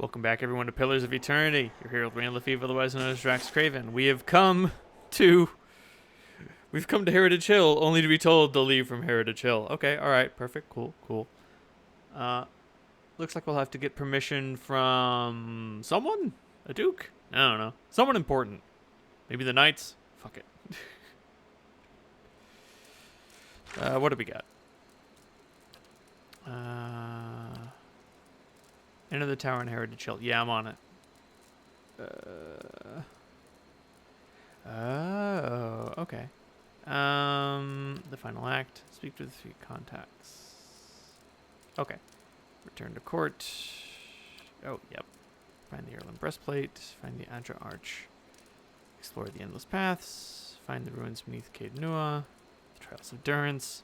Welcome back, everyone, to Pillars of Eternity. You're here with Wayne Lefebvre, otherwise known as DraxxKraven. We've come to Heritage Hill, only to be told to leave from Heritage Hill. Okay, all right, perfect, cool. Looks like we'll have to get permission from someone, a duke. I don't know, someone important. Maybe the knights. Fuck it. What do we got? Enter the tower in Heritage Hill. Yeah, I'm on it. Oh, okay. The final act. Speak to the 3 contacts. Okay. Return to court. Oh, yep. Find the Erlen breastplate. Find the Adra arch. Explore the endless paths. Find the ruins beneath Caed Nua. The Trials of Durance.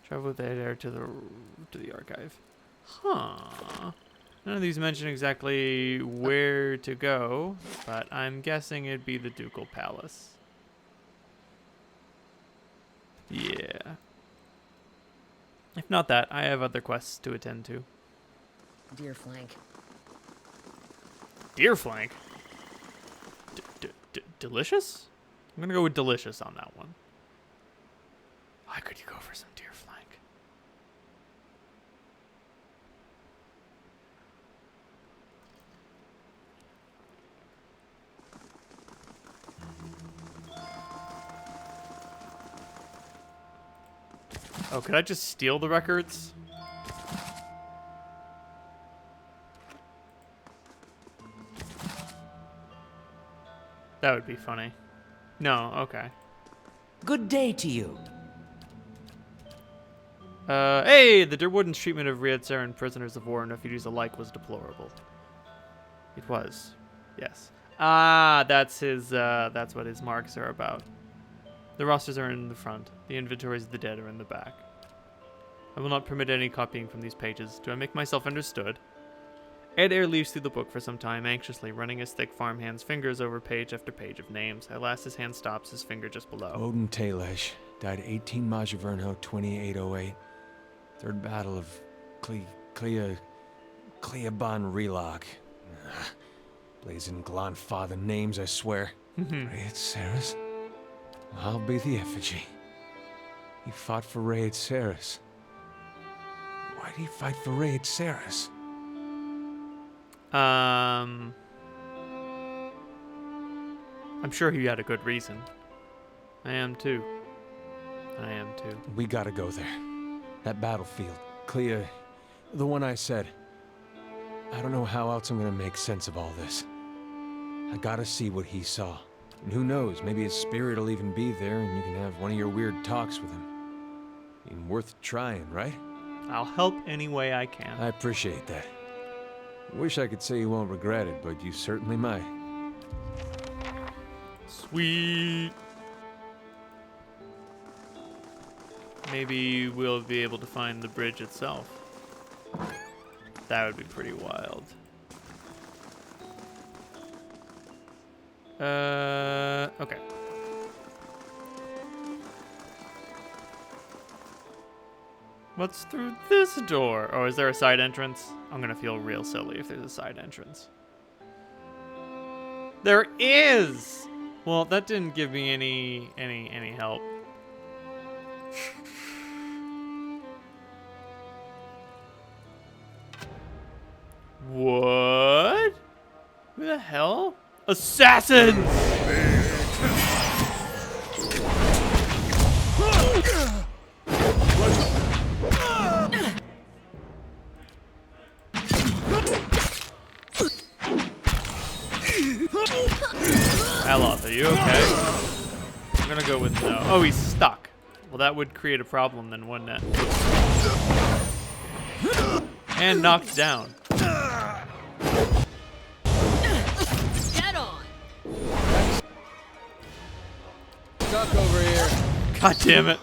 Travel with Adair to the archive. Huh. None of these mention exactly where to go, but I'm guessing it'd be the Ducal Palace. Yeah. If not that, I have other quests to attend to. Deer flank. Deer flank? Delicious? I'm gonna go with delicious on that one. Why could you go for some deer flank? Oh, could I just steal the records? That would be funny. No, okay. Good day to you. Hey, the Derwoodens' treatment of Riadsaran prisoners of war and refugees alike was deplorable. It was, yes. Ah, that's what his marks are about. The rosters are in the front. The inventories of the dead are in the back. I will not permit any copying from these pages. Do I make myself understood? Adair leaves through the book for some time, anxiously running his thick farmhand's fingers over page after page of names. At last his hand stops, his finger just below. Odin Talesh died 18 Majavernho 2808. Third Battle of Cleaban Relog. Blazing Glonfather names, I swear. Raed Saris? I'll be the effigy. He fought for Raed Saris. Why did he fight for Raed Saris? I'm sure he had a good reason. I am too. We gotta go there. That battlefield. Clea, the one I said. I don't know how else I'm gonna make sense of all this. I gotta see what he saw. And who knows, maybe his spirit will even be there and you can have one of your weird talks with him. I mean, worth trying, right? I'll help any way I can. I appreciate that. Wish I could say you won't regret it, but you certainly might. Sweet. Maybe we'll be able to find the bridge itself. That would be pretty wild. Okay. What's through this door? Oh, is there a side entrance? I'm gonna feel real silly if there's a side entrance. There is! Well, that didn't give me any help. What? Who the hell? Assassins! Aloth, are you okay? I'm gonna go with no. Oh, he's stuck. Well, that would create a problem then, wouldn't it? And knocked down. Get on. Stuck over here. God damn it.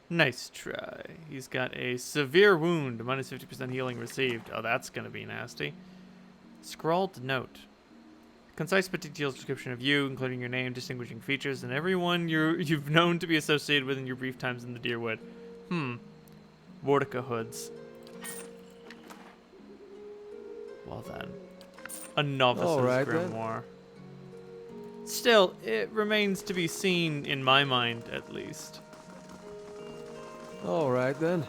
Nice try. He's got a severe wound, minus 50% healing received. Oh, that's gonna be nasty. Scrawled note. Concise but detailed description of you, including your name, distinguishing features, and everyone you've known to be associated with in your brief times in the Deerwood. Vortica hoods. Well then. A novice's All right, then. grimoire. Still, it remains to be seen, in my mind at least. All right, then.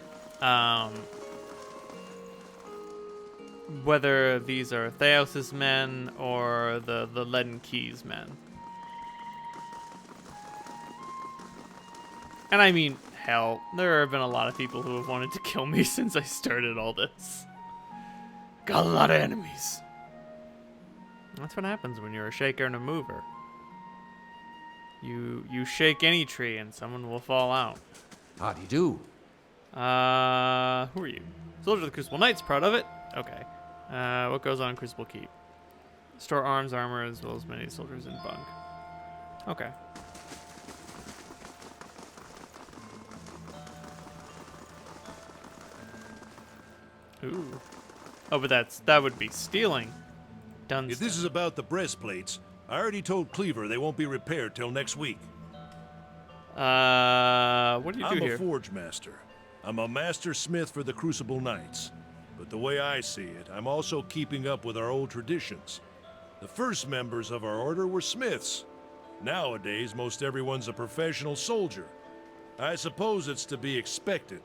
Whether these are Theos' men or the Leaden Keys men. And I mean, hell, there have been a lot of people who have wanted to kill me since I started all this. Got a lot of enemies. That's what happens when you're a shaker and a mover. You shake any tree and someone will fall out. How do you do? Who are you? Soldier of the Crucible Knights, proud of it? Okay. What goes on in Crucible Keep? Store arms, armor, as well as many soldiers in bunk. Okay. Ooh. Oh, but that would be stealing. Dunstan. If this is about the breastplates, I already told Cleaver they won't be repaired till next week. What do you do I'm here? a forge master. I'm a master smith for the Crucible Knights. But the way I see it, I'm also keeping up with our old traditions. The first members of our order were smiths. Nowadays, most everyone's a professional soldier. I suppose it's to be expected,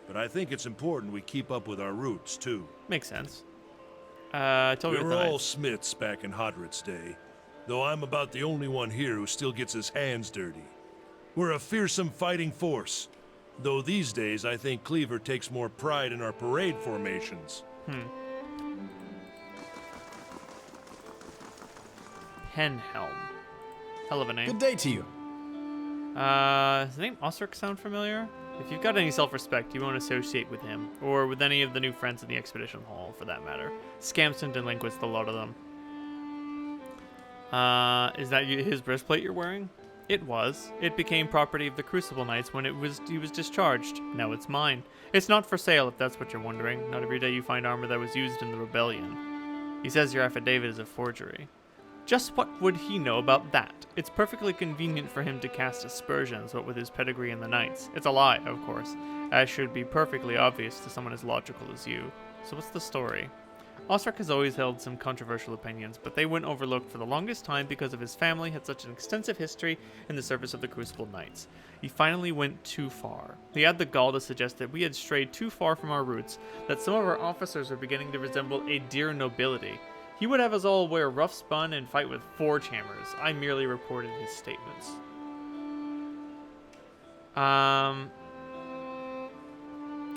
but I think it's important we keep up with our roots, too. Makes sense. Tell me We what were the all knights. smiths back in Hodrick's day, though I'm about the only one here who still gets his hands dirty. We're a fearsome fighting force, though these days I think Cleaver takes more pride in our parade formations. Penhelm. Hell of a name. Good day to you. Does the name Osric sound familiar? If you've got any self-respect, you won't associate with him, or with any of the new friends in the Expedition Hall, for that matter. Scamps and delinquents, the lot of them. Is that his breastplate you're wearing? It was. It became property of the Crucible Knights when he was discharged. Now it's mine. It's not for sale, if that's what you're wondering. Not every day you find armor that was used in the rebellion. He says your affidavit is a forgery. Just what would he know about that? It's perfectly convenient for him to cast aspersions, what with his pedigree in the Knights. It's a lie, of course, as should be perfectly obvious to someone as logical as you. So what's the story? Osric has always held some controversial opinions, but they went overlooked for the longest time because of his family had such an extensive history in the service of the Crucible Knights. He finally went too far. He had the gall to suggest that we had strayed too far from our roots, that some of our officers were beginning to resemble a dear nobility. He would have us all wear rough spun and fight with forge hammers. I merely reported his statements. I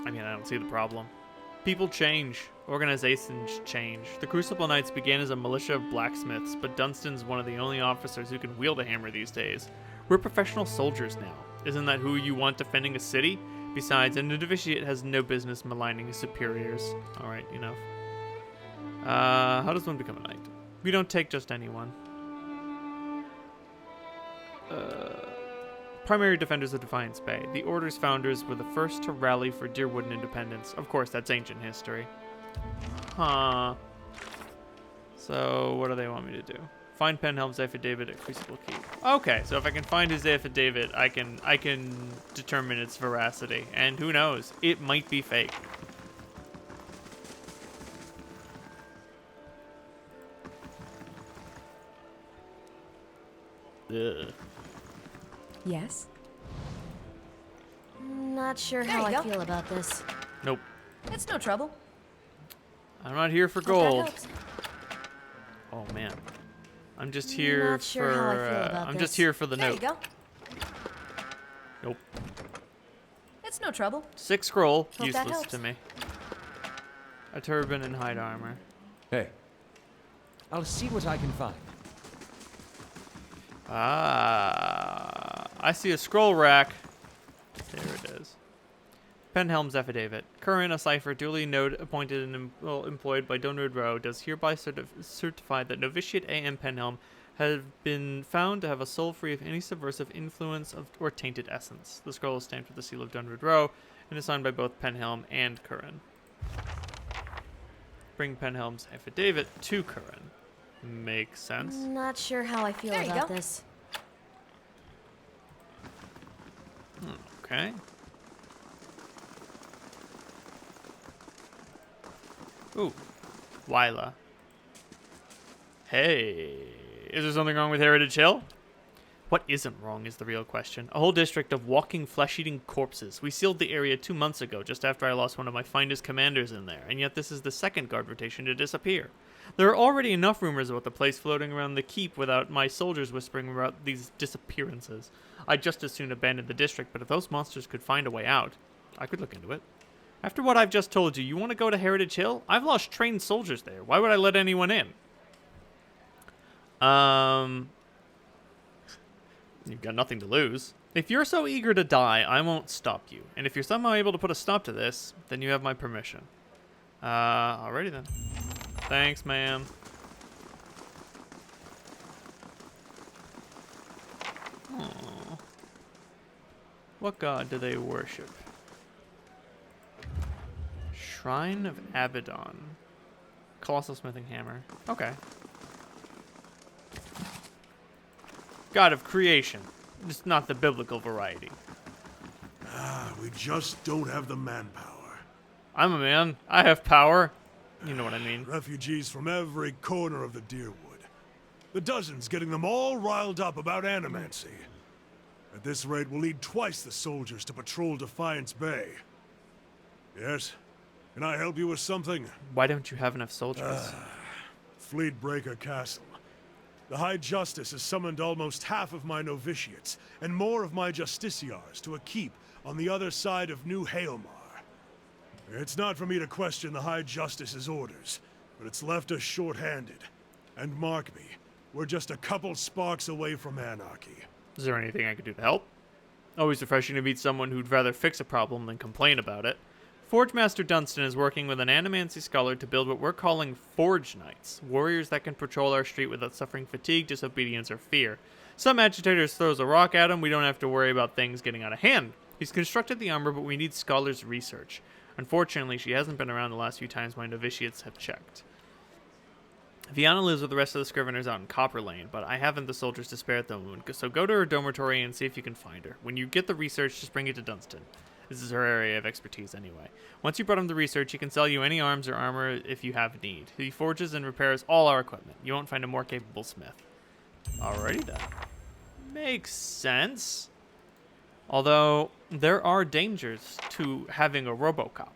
mean, I don't see the problem. People change. Organizations change. The Crucible Knights began as a militia of blacksmiths, but Dunstan's one of the only officers who can wield a hammer these days. We're professional soldiers now. Isn't that who you want defending a city? Besides, a novitiate has no business maligning his superiors. Alright, enough. How does one become a knight? We don't take just anyone. Primary defenders of Defiance Bay. The Order's founders were the first to rally for Deerwood independence. Of course, that's ancient history. Huh. So, what do they want me to do? Find Penhelm's affidavit at Crucible Keep. Okay, so if I can find his affidavit, I can determine its veracity. And who knows? It might be fake. Ugh. Yes? Not sure There how you I go. feel about this. Nope. It's no trouble. I'm not here for Hope that gold. helps. Oh man. I'm just here Not sure how I feel about I'm this. just here for the There note. you go. Nope. It's no trouble. 6 scroll, that useless helps. to me. A turban and hide armor. Hey, I'll see what I can find. Ah, I see a scroll rack. There it is. Penhelm's affidavit. Curran, a cipher duly appointed and employed by Dunwood Row, does hereby certify that Novitiate A.M. Penhelm have been found to have a soul free of any subversive influence or tainted essence. The scroll is stamped with the seal of Dunwood Row and is signed by both Penhelm and Curran. Bring Penhelm's affidavit to Curran. Makes sense. Not sure how I feel There you about go. this. Okay. Ooh, Wyla. Hey, is there something wrong with Heritage Hill? What isn't wrong is the real question. A whole district of walking, flesh-eating corpses. We sealed the area 2 months ago, just after I lost one of my finest commanders in there, and yet this is the second guard rotation to disappear. There are already enough rumors about the place floating around the keep without my soldiers whispering about these disappearances. I'd just as soon abandon the district, but if those monsters could find a way out, I could look into it. After what I've just told you, you want to go to Heritage Hill? I've lost trained soldiers there. Why would I let anyone in? You've got nothing to lose. If you're so eager to die, I won't stop you. And if you're somehow able to put a stop to this, then you have my permission. Alrighty then. Thanks, ma'am. Aww. What god do they worship? Shrine of Abaddon. Colossal smithing hammer. Okay. God of creation. Just not the biblical variety. We just don't have the manpower. I'm a man. I have power. You know what I mean. Refugees from every corner of the Deerwood. The dozens getting them all riled up about animancy. At this rate, we'll need twice the soldiers to patrol Defiance Bay. Yes? Can I help you with something? Why don't you have enough soldiers? Fleetbreaker Castle. The High Justice has summoned almost half of my novitiates and more of my justiciars to a keep on the other side of New Hailmar. It's not for me to question the High Justice's orders, but it's left us short-handed. And mark me, we're just a couple sparks away from anarchy. Is there anything I could do to help? Always refreshing to meet someone who'd rather fix a problem than complain about it. Forge Master Dunstan is working with an animancy scholar to build what we're calling Forge Knights, warriors that can patrol our street without suffering fatigue, disobedience, or fear. Some agitators throws a rock at him, we don't have to worry about things getting out of hand. He's constructed the armor, but we need scholars' research. Unfortunately, she hasn't been around the last few times my novitiates have checked. Viana lives with the rest of the Scriveners out in Copper Lane, but I haven't the soldiers to spare at the moment, so go to her dormitory and see if you can find her. When you get the research, just bring it to Dunstan. This is her area of expertise anyway. Once you brought him the research, he can sell you any arms or armor if you have need. He forges and repairs all our equipment. You won't find a more capable smith. Alrighty then. Makes sense. Although, there are dangers to having a RoboCop.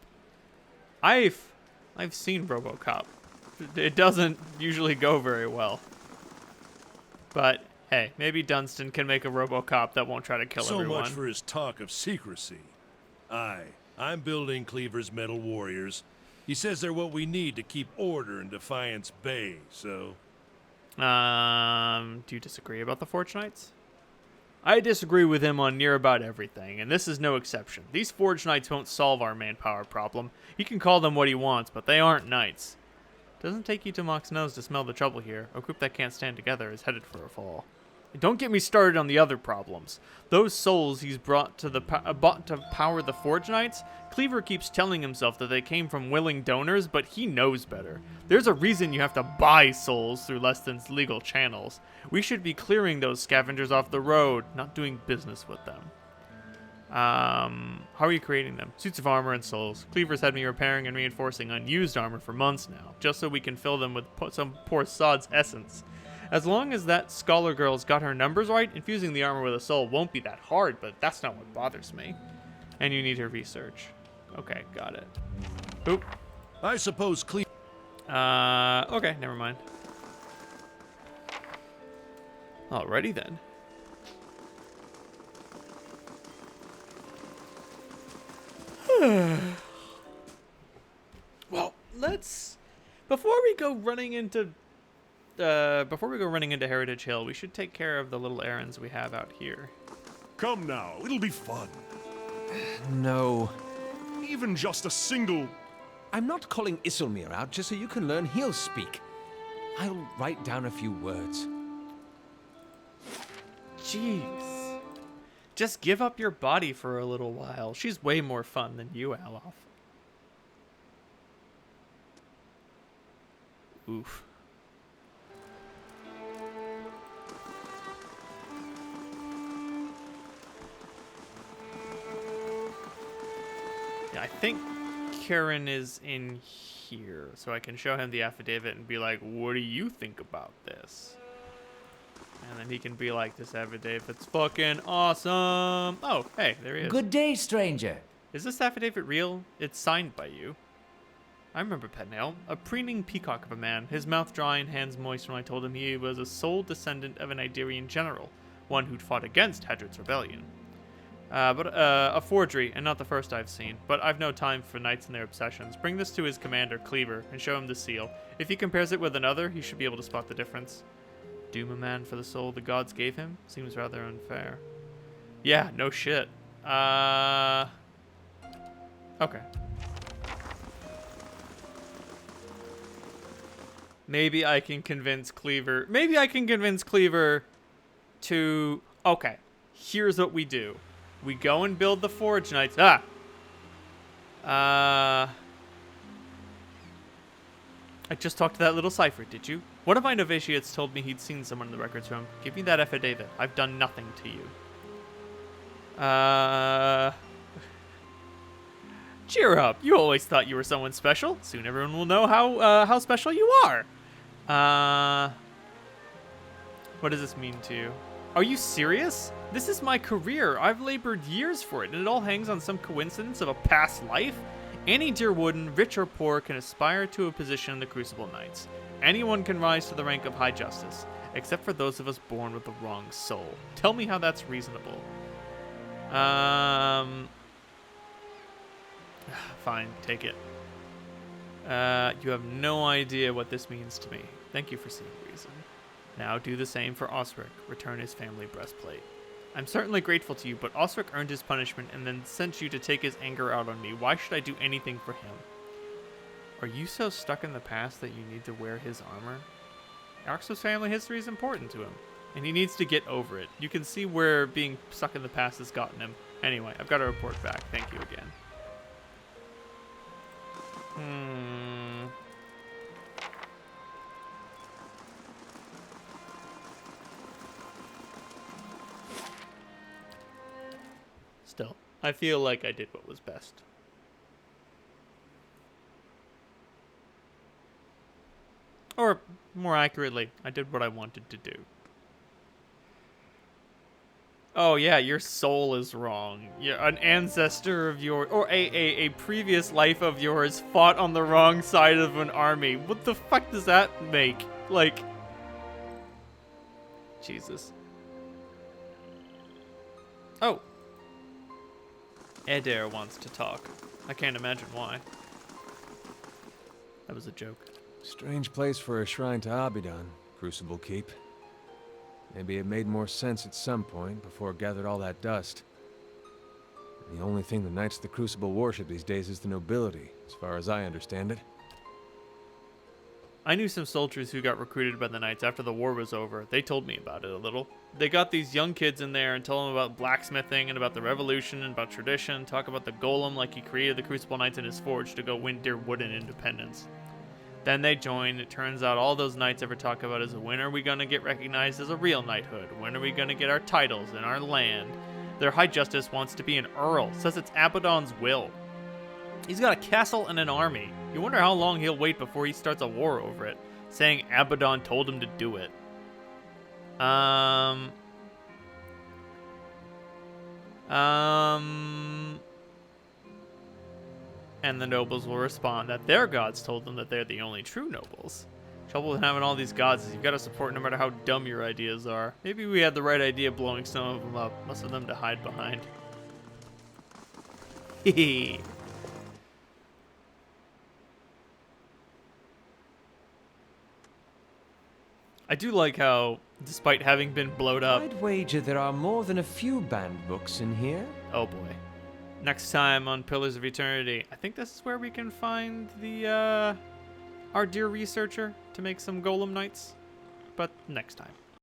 I've seen RoboCop. It doesn't usually go very well. But, hey, maybe Dunstan can make a RoboCop that won't try to kill everyone. So much for his talk of secrecy. I'm building Cleaver's Metal Warriors. He says they're what we need to keep order in Defiance Bay, so... Do you disagree about the Forge Knights? I disagree with him on near about everything, and this is no exception. These Forge Knights won't solve our manpower problem. He can call them what he wants, but they aren't knights. Doesn't take you to Mock's nose to smell the trouble here. A group that can't stand together is headed for a fall. And don't get me started on the other problems. Those souls he's brought to power the Forge Knights, Cleaver keeps telling himself that they came from willing donors, but he knows better. There's a reason you have to buy souls through less than legal channels. We should be clearing those scavengers off the road, not doing business with them. How are you creating them? Suits of armor and souls. Cleaver's had me repairing and reinforcing unused armor for months now, just so we can fill them with some poor sod's essence. As long as that scholar girl's got her numbers right, infusing the armor with a soul won't be that hard, but that's not what bothers me. And you need her research. Okay, got it. Oop. I suppose Cleaver... Okay, never mind. Alrighty then. Well, let's... Before we go running into Heritage Hill, we should take care of the little errands we have out here. Come now, it'll be fun. No. Even just a single... I'm not calling Isilmir out just so you can learn he'll speak. I'll write down a few words. Jeez. Just give up your body for a little while. She's way more fun than you, Alof. Oof. Yeah, I think Karen is in here, so I can show him the affidavit and be like, what do you think about this? And then he can be like, this affidavit's fucking awesome. Oh, hey, there he is. Good day, stranger. Is this affidavit real? It's signed by you. I remember Petnail, a preening peacock of a man, his mouth dry and hands moist when I told him he was a sole descendant of an Idarian general, one who'd fought against Hedrick's rebellion. But a forgery, and not the first I've seen. But I've no time for knights and their obsessions. Bring this to his commander, Cleaver, and show him the seal. If he compares it with another, he should be able to spot the difference. Doom a man for the soul the gods gave him? Seems rather unfair. Yeah, no shit. Okay. Maybe I can convince Cleaver. Maybe I can convince Cleaver to... Okay, here's what we do. We go and build the Forge Knights. I just talked to that little cipher, did you? One of my novitiates told me he'd seen someone in the records room. Give me that affidavit. I've done nothing to you. Cheer up. You always thought you were someone special. Soon everyone will know how special you are. What does this mean to you? Are you serious? This is my career. I've labored years for it, and it all hangs on some coincidence of a past life? Any Deerwooden, rich or poor, can aspire to a position in the Crucible Knights. Anyone can rise to the rank of High Justice, except for those of us born with the wrong soul. Tell me how that's reasonable. Fine, take it. You have no idea what this means to me. Thank you for seeing reason. Now do the same for Osric. Return his family breastplate. I'm certainly grateful to you, but Osric earned his punishment and then sent you to take his anger out on me. Why should I do anything for him? Are you so stuck in the past that you need to wear his armor? Arxos' family history is important to him, and he needs to get over it. You can see where being stuck in the past has gotten him. Anyway, I've got to report back. Thank you again. Still, I feel like I did what was best. Or, more accurately, I did what I wanted to do. Oh yeah, your soul is wrong. Yeah, an ancestor of yours, or a previous life of yours fought on the wrong side of an army. What the fuck does that make? Like... Jesus. Oh. Adair wants to talk. I can't imagine why. That was a joke. Strange place for a shrine to Abaddon, Crucible Keep. Maybe it made more sense at some point before it gathered all that dust. The only thing the Knights of the Crucible worship these days is the nobility, as far as I understand it. I knew some soldiers who got recruited by the Knights after the war was over. They told me about it a little. They got these young kids in there and told them about blacksmithing and about the revolution and about tradition, talk about the golem like he created the Crucible Knights in his forge to go win Deerwooden independence. Then they joined. It turns out all those knights ever talk about is when are we going to get recognized as a real knighthood? When are we going to get our titles and our land? Their High Justice wants to be an earl, says it's Abaddon's will. He's got a castle and an army. You wonder how long he'll wait before he starts a war over it, saying Abaddon told him to do it. And the nobles will respond that their gods told them that they're the only true nobles. Trouble with having all these gods is you've got to support no matter how dumb your ideas are. Maybe we had the right idea blowing some of them up. Most of them to hide behind. Hehe. I do like how, despite having been blowed up... I'd wager there are more than a few banned books in here. Oh boy. Next time on Pillars of Eternity, I think this is where we can find the, our dear researcher to make some Golem Knights. But next time.